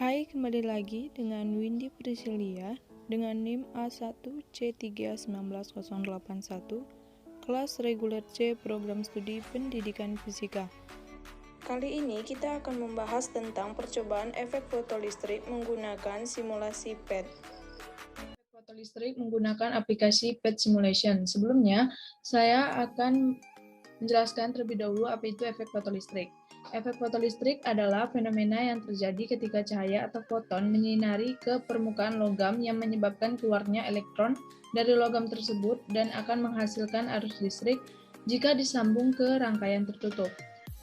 Hai, kembali lagi dengan Windy Priscilia dengan NIM A1C3A19081, kelas reguler C Program Studi Pendidikan Fisika. Kali ini kita akan membahas tentang percobaan efek fotolistrik menggunakan simulasi PET. Efek fotolistrik menggunakan aplikasi PET Simulation. Sebelumnya, saya akan menjelaskan terlebih dahulu apa itu efek fotolistrik. Efek fotolistrik adalah fenomena yang terjadi ketika cahaya atau foton menyinari ke permukaan logam yang menyebabkan keluarnya elektron dari logam tersebut dan akan menghasilkan arus listrik jika disambung ke rangkaian tertutup.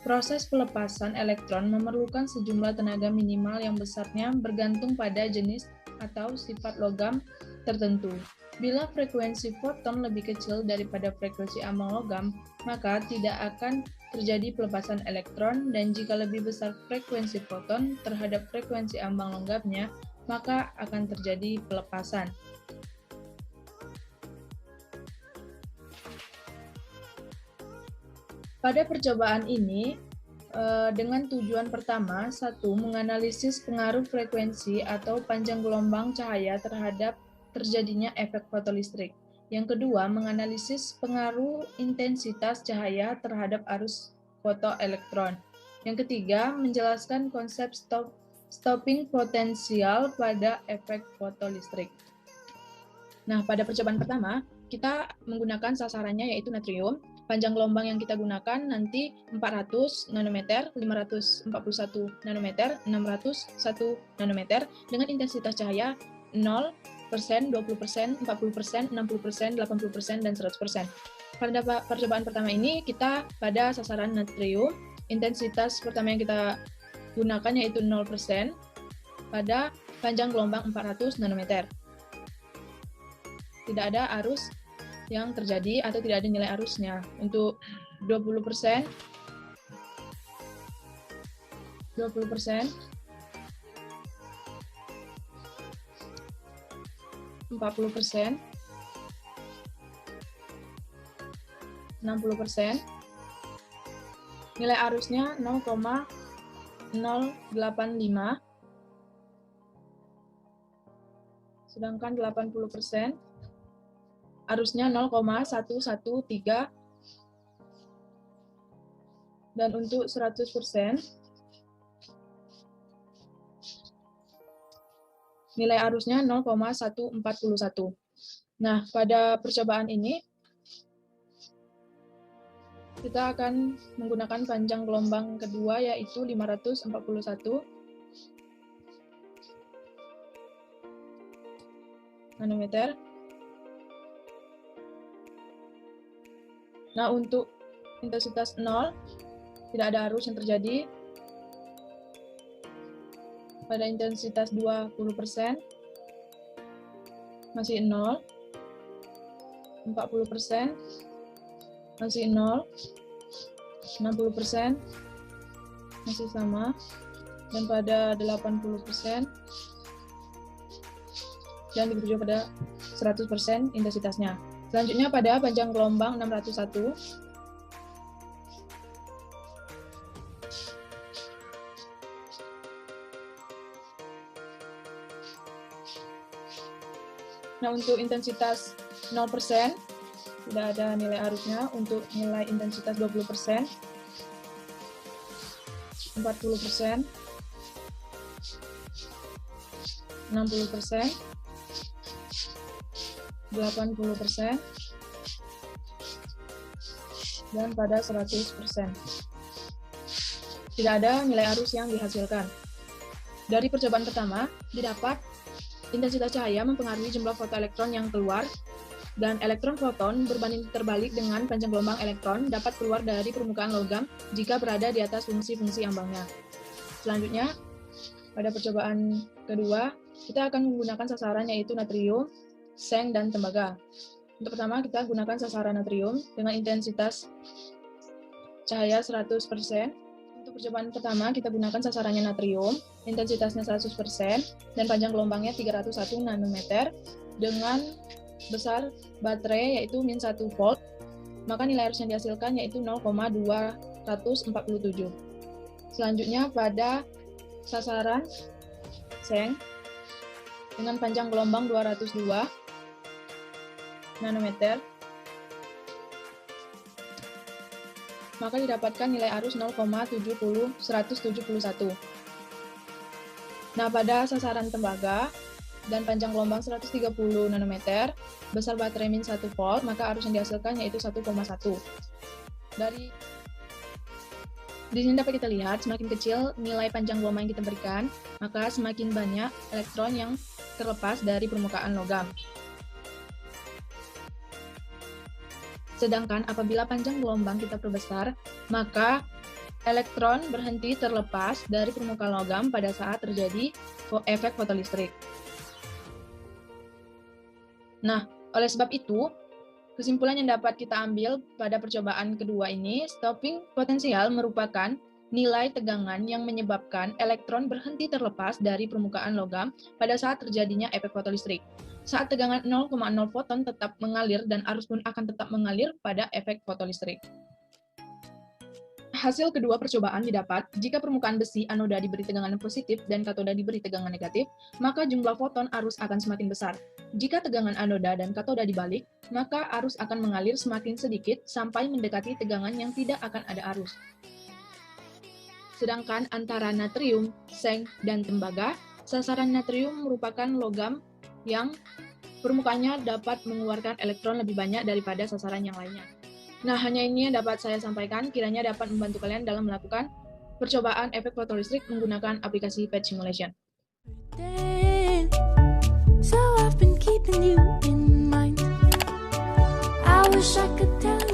Proses pelepasan elektron memerlukan sejumlah tenaga minimal yang besarnya bergantung pada jenis atau sifat logam tertentu. Bila frekuensi foton lebih kecil daripada frekuensi ambang logam, maka tidak akan terjadi pelepasan elektron, dan jika lebih besar frekuensi foton terhadap frekuensi ambang logamnya, maka akan terjadi pelepasan. Pada percobaan ini, dengan tujuan pertama, satu, menganalisis pengaruh frekuensi atau panjang gelombang cahaya terhadap terjadinya efek fotolistrik. Yang kedua, menganalisis pengaruh intensitas cahaya terhadap arus fotoelektron. Yang ketiga, menjelaskan konsep stopping potensial pada efek fotolistrik. Nah, pada percobaan pertama, kita menggunakan sasarannya yaitu natrium. Panjang gelombang yang kita gunakan nanti 400 nanometer, 541 nanometer, 601 nanometer dengan intensitas cahaya 0%, 20%, 40%, 60%, 80%, dan 100%. Pada percobaan pertama ini kita pada sasaran natrium, intensitas pertama yang kita gunakan yaitu 0% pada panjang gelombang 400 nanometer. Tidak ada arus yang terjadi atau tidak ada nilai arusnya. Untuk 20%, 40%, 60%, nilai arusnya 0,085, sedangkan 80% arusnya 0,113, dan untuk 100% nilai arusnya 0,141. Nah, pada percobaan ini kita akan menggunakan panjang gelombang kedua yaitu 541 nanometer. Nah, untuk intensitas 0, tidak ada arus yang terjadi. Pada intensitas 20%, masih 0. 40%, masih 0. 60%, masih sama. Dan pada 80%, dan begitu juga pada 100% intensitasnya. Selanjutnya pada panjang gelombang 601, nah untuk intensitas 0%, tidak ada nilai arusnya. Untuk nilai intensitas 20%, 40%, 60%, 80%, dan pada 100%. Tidak ada nilai arus yang dihasilkan. Dari percobaan pertama, didapat intensitas cahaya mempengaruhi jumlah fotoelektron yang keluar, dan elektron foton berbanding terbalik dengan panjang gelombang elektron dapat keluar dari permukaan logam jika berada di atas fungsi-fungsi ambangnya. Selanjutnya, pada percobaan kedua, kita akan menggunakan sasaran yaitu natrium, seng, dan tembaga. Untuk pertama, kita gunakan sasaran natrium dengan intensitas cahaya 100%. Untuk percobaan pertama, kita gunakan sasarannya natrium, intensitasnya 100%, dan panjang gelombangnya 301 nanometer, dengan besar baterai yaitu min 1 volt, maka nilai arus yang dihasilkan yaitu 0,247. Selanjutnya pada sasaran seng dengan panjang gelombang 202 nanometer, maka didapatkan nilai arus 0,171. Nah, pada sasaran tembaga dan panjang gelombang 130 nanometer, besar baterai min 1 volt, maka arus yang dihasilkan yaitu 1,1. Di sini dapat kita lihat, semakin kecil nilai panjang gelombang yang kita berikan, maka semakin banyak elektron yang terlepas dari permukaan logam. Sedangkan apabila panjang gelombang kita perbesar, maka elektron berhenti terlepas dari permukaan logam pada saat terjadi efek fotolistrik. Nah, oleh sebab itu, kesimpulan yang dapat kita ambil pada percobaan kedua ini, stopping potensial merupakan nilai tegangan yang menyebabkan elektron berhenti terlepas dari permukaan logam pada saat terjadinya efek fotolistrik. Saat tegangan 0,0 foton tetap mengalir dan arus pun akan tetap mengalir pada efek fotolistrik. Hasil kedua percobaan didapat jika permukaan besi anoda diberi tegangan positif dan katoda diberi tegangan negatif, maka jumlah foton arus akan semakin besar. Jika tegangan anoda dan katoda dibalik, maka arus akan mengalir semakin sedikit sampai mendekati tegangan yang tidak akan ada arus. Sedangkan antara natrium, seng, dan tembaga, sasaran natrium merupakan logam yang permukaannya dapat mengeluarkan elektron lebih banyak daripada sasaran yang lainnya. Nah, hanya ini yang dapat saya sampaikan, kiranya dapat membantu kalian dalam melakukan percobaan efek fotolistrik menggunakan aplikasi PET Simulation. So I've been keeping you in mind. I wish I could tell